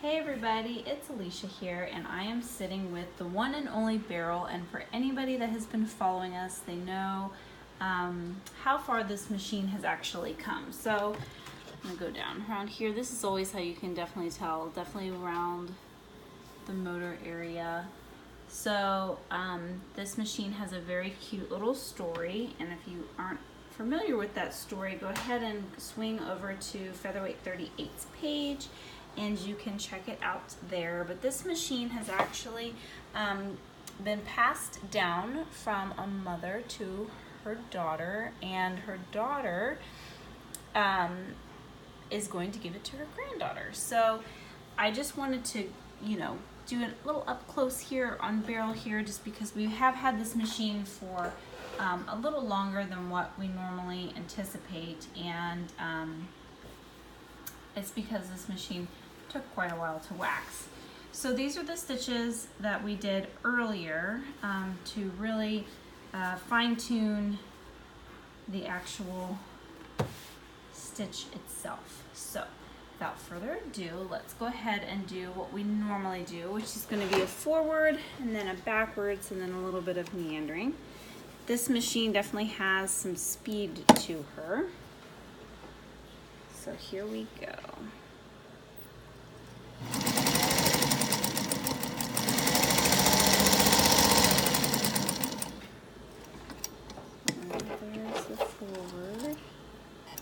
Hey everybody, it's Alicia here, and I am sitting with the one and only Beryl. And for anybody that has been following us, they know how far this machine has actually come. So I'm gonna go down around here. This is always how you can definitely tell, definitely around the motor area. So this machine has a very cute little story, and if you aren't familiar with that story, go ahead and swing over to Featherweight 38's page and you can check it out there. But this machine has actually been passed down from a mother to her daughter, and her daughter is going to give it to her granddaughter. So I just wanted to, do a little up close here on Beryl here, just because we have had this machine for a little longer than what we normally anticipate, and it's because this machine took quite a while to wax. So these are the stitches that we did earlier to really fine-tune the actual stitch itself. So without further ado, let's go ahead and do what we normally do, which is going to be a forward and then a backwards and then a little bit of meandering. This machine definitely has some speed to her. So here we go. There's the forward. Let's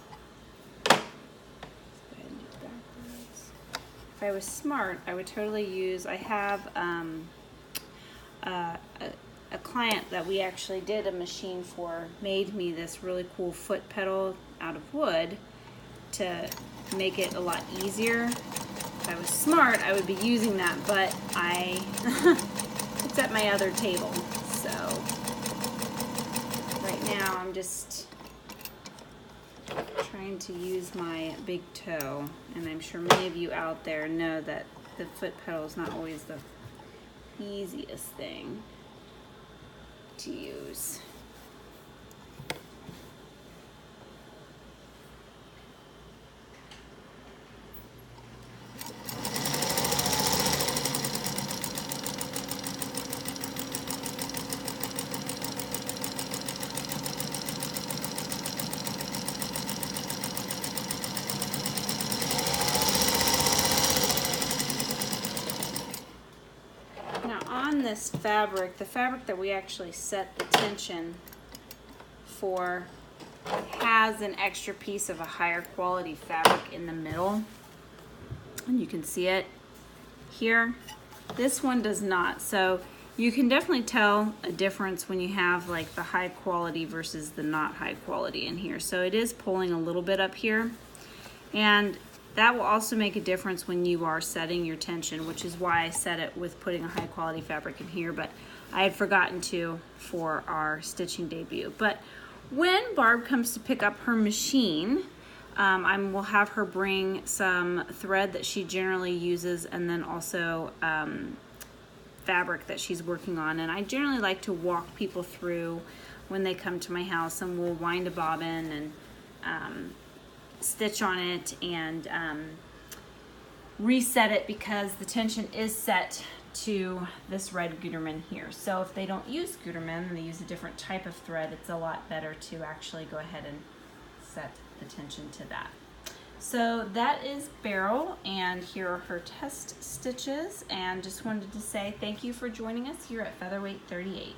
go ahead and do backwards. If I was smart, I would totally use, I have a client that we actually did a machine for, made me this really cool foot pedal out of wood to make it a lot easier. If I was smart, I would be using that, but it's at my other table. So right now I'm just trying to use my big toe, and I'm sure many of you out there know that the foot pedal is not always the easiest thing to use. On this fabric, the fabric that we actually set the tension for has an extra piece of a higher quality fabric in the middle, and you can see it here. This one does not, so you can definitely tell a difference when you have like the high quality versus the not high quality in here. So it is pulling a little bit up here, and that will also make a difference when you are setting your tension, which is why I set it with putting a high quality fabric in here, but I had forgotten to for our stitching debut. But when Barb comes to pick up her machine, I will have her bring some thread that she generally uses, and then also fabric that she's working on. And I generally like to walk people through when they come to my house, and we'll wind a bobbin and stitch on it and reset it, because the tension is set to this red Gutermann here. So if they don't use Gutermann and they use a different type of thread, it's a lot better to actually go ahead and set the tension to that. So that is Beryl, and here are her test stitches, and just wanted to say thank you for joining us here at Featherweight 38.